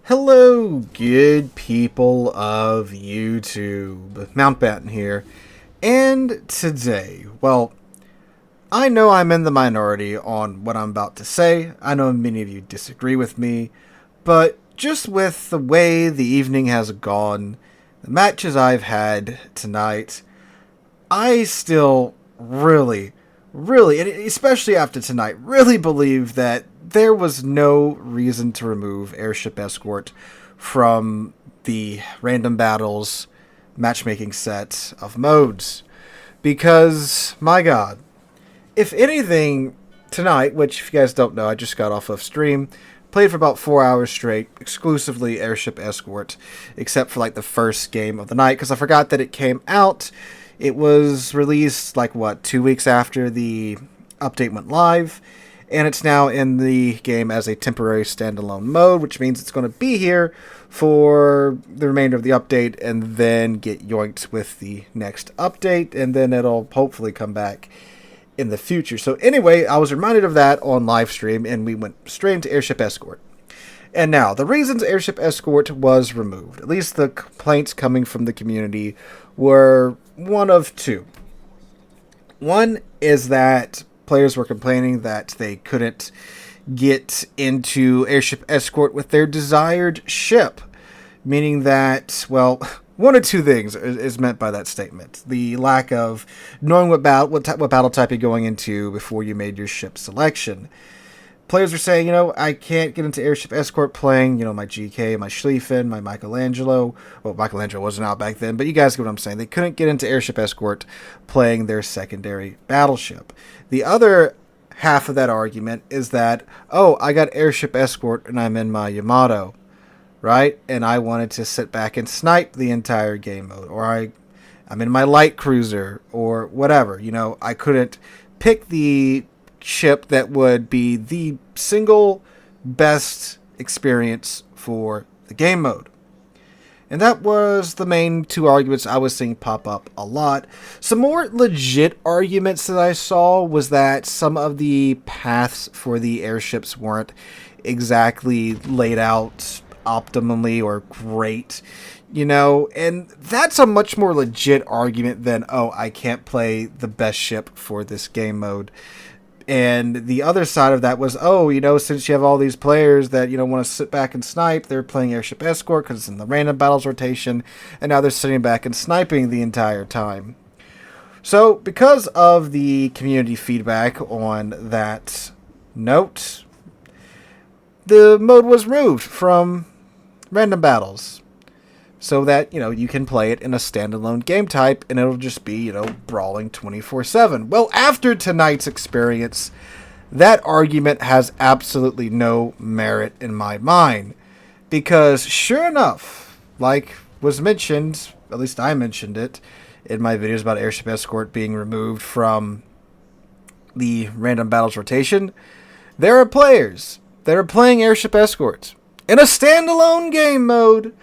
Hello, good people of YouTube. Mountbatten here. And today, I know I'm in the minority on what I'm about to say. I know many of you disagree with me. But just with the way the evening has gone, the matches I've had tonight, I still really, and especially after tonight, really believe that there was no reason to remove Airship Escort from the random battles matchmaking set of modes. Because, my god, if anything, tonight, which if you guys don't know, I just got off of stream, played for about 4 hours straight, exclusively Airship Escort, except for like the first game of the night, because I forgot that it came out. It was released, 2 weeks after the update went live, and it's now in the game as a temporary standalone mode, which means it's going to be here for the remainder of the update, and then get yoinked with the next update, and then it'll hopefully come back in the future. So anyway, I was reminded of that on live stream, and we went straight to Airship Escort. And now, the reasons Airship Escort was removed, at least the complaints coming from the community, were one of two. One is that players were complaining that they couldn't get into Airship Escort with their desired ship, meaning that, one of two things is meant by that statement. The lack of knowing what battle type you're going into before you made your ship selection. Players are saying, I can't get into Airship Escort playing, my GK, my Schlieffen, my Michelangelo. Well, Michelangelo wasn't out back then, but you guys get what I'm saying. They couldn't get into Airship Escort playing their secondary battleship. The other half of that argument is that, I got Airship Escort and I'm in my Yamato, right? And I wanted to sit back and snipe the entire game mode. Or I'm in my light cruiser or whatever. I couldn't pick the ship that would be the single best experience for the game mode. And that was the main two arguments I was seeing pop up a lot. Some more legit arguments that I saw was that some of the paths for the airships weren't exactly laid out optimally or great, and that's a much more legit argument than, I can't play the best ship for this game mode. And the other side of that was, since you have all these players that, want to sit back and snipe, they're playing Airship Escort because it's in the random battles rotation, and now they're sitting back and sniping the entire time. So, because of the community feedback on that note, the mode was removed from random battles, so that, you can play it in a standalone game type, and it'll just be, brawling 24/7. Well, after tonight's experience, that argument has absolutely no merit in my mind. Because, sure enough, like was mentioned, at least I mentioned it, in my videos about Airship Escort being removed from the random battles rotation, there are players that are playing Airship Escort in a standalone game mode.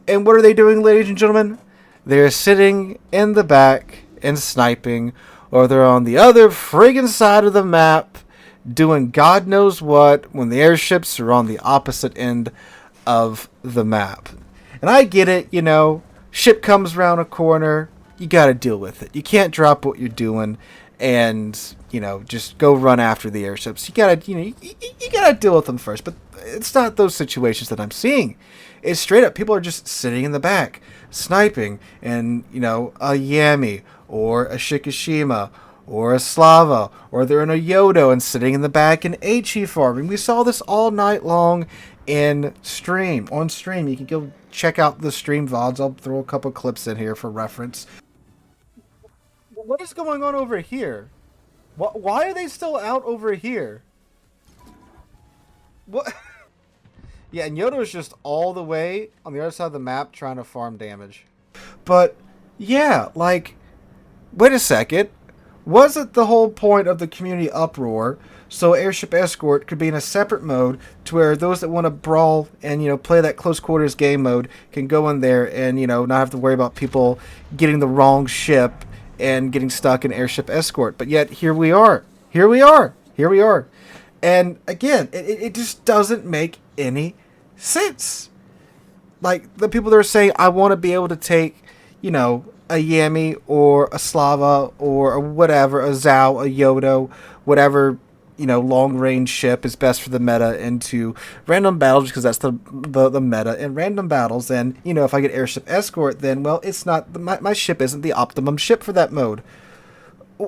And what are they doing, ladies and gentlemen? They're sitting in the back and sniping, or they're on the other friggin' side of the map doing God knows what when the airships are on the opposite end of the map. And I get it, ship comes around a corner, you gotta deal with it. You can't drop what you're doing and, just go run after the airships. You gotta, you gotta deal with them first. But it's not those situations that I'm seeing. It's straight up, people are just sitting in the back, sniping, and, a Yami, or a Shikishima, or a Slava, or they're in a Yodo and sitting in the back in HE farming. We saw this all night long on stream. You can go check out the stream VODs. I'll throw a couple clips in here for reference. What is going on over here? Why are they still out over here? What? Yeah, and Yodo's just all the way on the other side of the map trying to farm damage. But, yeah, wait a second. Was it the whole point of the community uproar so Airship Escort could be in a separate mode to where those that want to brawl and, play that close quarters game mode can go in there and, not have to worry about people getting the wrong ship and getting stuck in Airship Escort? But yet, here we are. And, again, it just doesn't make any sense. like the people that are saying, I want to be able to take, a Yami or a Slava or a whatever, a Zhao, a Yodo, whatever, long range ship is best for the meta into random battles because that's the meta in random battles. And, if I get Airship Escort, then, well, it's not, my ship isn't the optimum ship for that mode.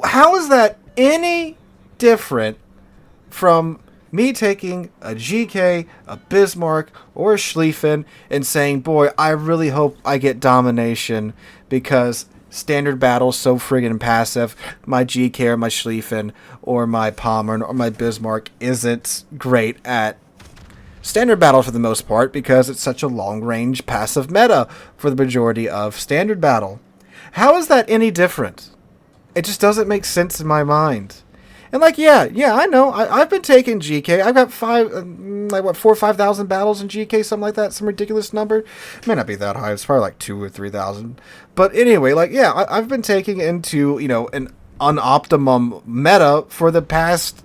How is that any different from me taking a GK, a Bismarck, or a Schlieffen and saying, boy, I really hope I get domination because standard battle's so friggin' passive. My GK or my Schlieffen or my Pommern or my Bismarck isn't great at standard battle for the most part because it's such a long-range passive meta for the majority of standard battle. How is that any different? It just doesn't make sense in my mind. And I know. I've been taking GK. I've got 4,000 or 5,000 battles in GK, something like that. Some ridiculous number. It may not be that high. It's probably like 2,000 or 3,000. But anyway, I've been taking into, an unoptimum meta for the past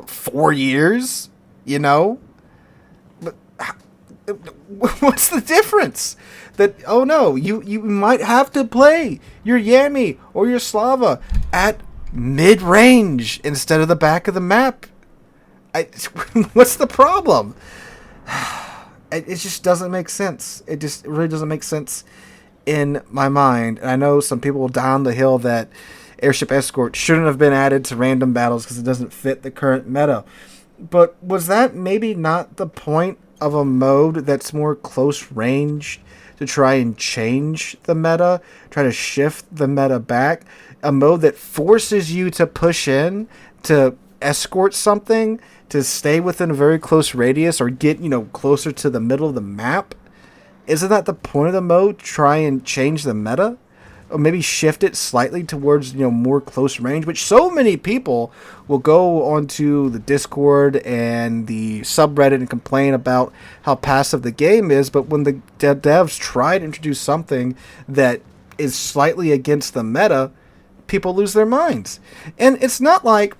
4 years, But what's the difference? That, oh no, you might have to play your Yami or your Slava at mid-range instead of the back of the map. What's the problem? It just doesn't make sense. It really doesn't make sense in my mind. And I know some people will die on the hill that Airship Escort shouldn't have been added to random battles because it doesn't fit the current meta. But was that maybe not the point of a mode that's more close range to try and change the meta, try to shift the meta back? A mode that forces you to push in, to escort something, to stay within a very close radius or get, closer to the middle of the map? Isn't that the point of the mode? Try and change the meta? Or maybe shift it slightly towards, more close range, which so many people will go onto the Discord and the subreddit and complain about how passive the game is. But when the devs try to introduce something that is slightly against the meta, people lose their minds. And it's not like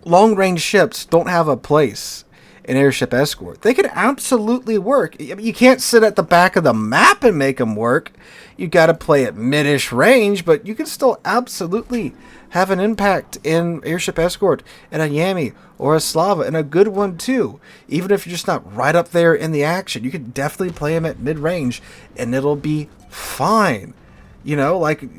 long-range ships don't have a place in Airship Escort. They can absolutely work. You can't sit at the back of the map and make them work. You got to play at mid-ish range, but you can still absolutely have an impact in Airship Escort and a Yami or a Slava, and a good one too. Even if you're just not right up there in the action, you can definitely play them at mid-range and it'll be fine.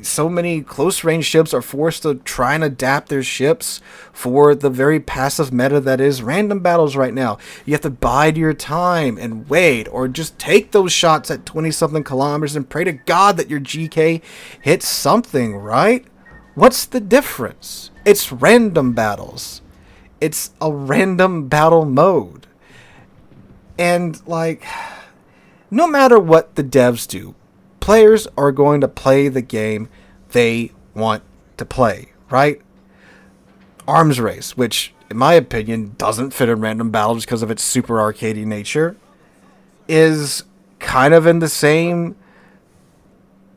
So many close-range ships are forced to try and adapt their ships for the very passive meta that is random battles right now. You have to bide your time and wait, or just take those shots at 20-something kilometers and pray to God that your GK hits something, right? What's the difference? It's random battles. It's a random battle mode. And, no matter what the devs do, players are going to play the game they want to play, right? Arms Race, which, in my opinion, doesn't fit in random battles because of its super arcadey nature, is kind of in the same...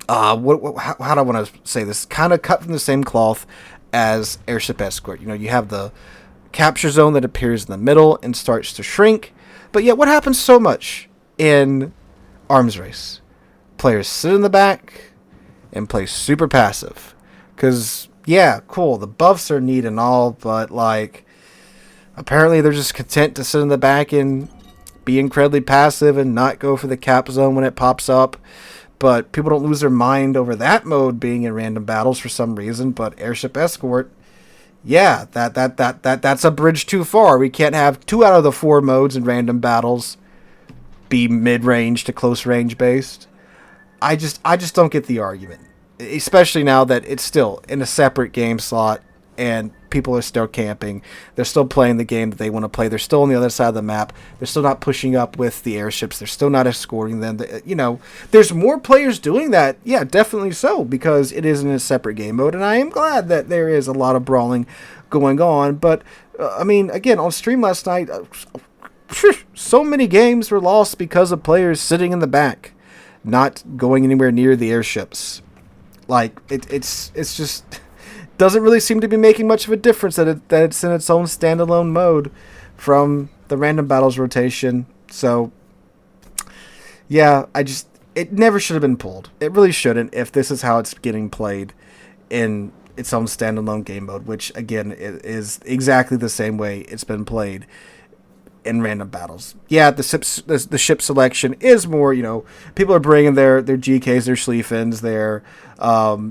how do I want to say this? Kind of cut from the same cloth as Airship Escort. You have the capture zone that appears in the middle and starts to shrink. But yet, what happens so much in Arms Race? Players sit in the back and play super passive. Because, cool, the buffs are neat and all, but, apparently they're just content to sit in the back and be incredibly passive and not go for the cap zone when it pops up. But people don't lose their mind over that mode being in random battles for some reason. But Airship Escort, that's a bridge too far. We can't have 2 out of the 4 modes in random battles be mid-range to close range based. I just don't get the argument, especially now that it's still in a separate game slot and people are still camping. They're still playing the game that they want to play. They're still on the other side of the map. They're still not pushing up with the airships. They're still not escorting them. There's more players doing that. Yeah, definitely so, because it is in a separate game mode, and I am glad that there is a lot of brawling going on. But, again, on stream last night, so many games were lost because of players sitting in the back, not going anywhere near the airships. It's just doesn't really seem to be making much of a difference that it's in its own standalone mode from the random battles rotation. So yeah, it never should have been pulled. It really shouldn't if this is how it's getting played in its own standalone game mode, which again is exactly the same way it's been played in random battles. Yeah, the ship selection is more, people are bringing their GKs, their Schlieffens, their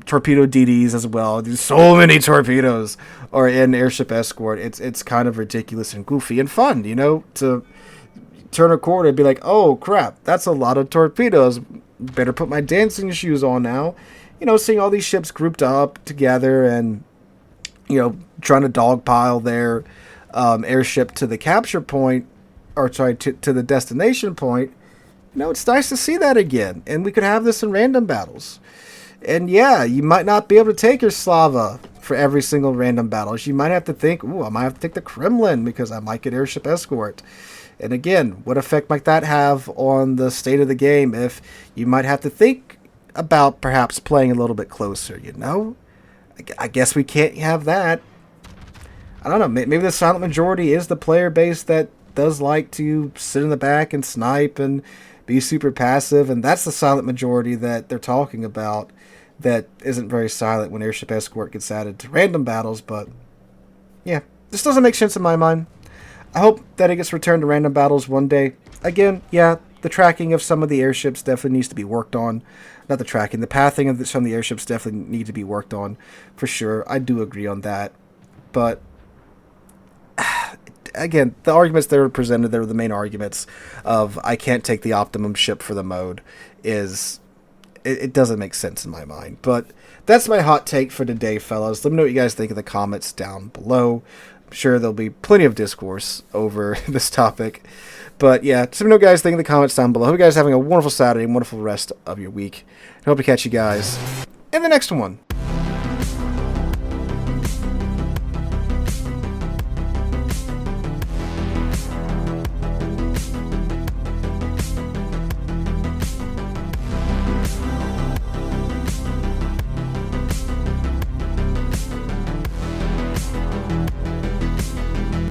torpedo DDs as well. There's so many torpedoes are in Airship Escort. It's kind of ridiculous and goofy and fun, to turn a corner and be like, oh crap, that's a lot of torpedoes. Better put my dancing shoes on now. Seeing all these ships grouped up together and, trying to dogpile their airship to the capture point, or sorry, to the destination point. It's nice to see that again, and we could have this in random battles. And yeah, you might not be able to take your Slava for every single random battle. You might have to think, ooh, I might have to take the Kremlin because I might get Airship Escort. And again, what effect might that have on the state of the game if you might have to think about perhaps playing a little bit closer, I guess we can't have that. I don't know, maybe the silent majority is the player base that does like to sit in the back and snipe and be super passive, and that's the silent majority that they're talking about that isn't very silent when Airship Escort gets added to random battles. But yeah, this doesn't make sense in my mind. I hope that it gets returned to random battles one day. Again, yeah, the tracking of some of the airships definitely needs to be worked on. Not the tracking, the pathing of some of the airships definitely need to be worked on, for sure. I do agree on that. But again, the arguments that were presented there, the main arguments of I can't take the optimum ship for the mode, it doesn't make sense in my mind. But that's my hot take for today, fellas. Let me know what you guys think in the comments down below. I'm sure there'll be plenty of discourse over this topic. But yeah, just let me know what you guys think in the comments down below. Hope you guys are having a wonderful Saturday and wonderful rest of your week. I hope to catch you guys in the next one.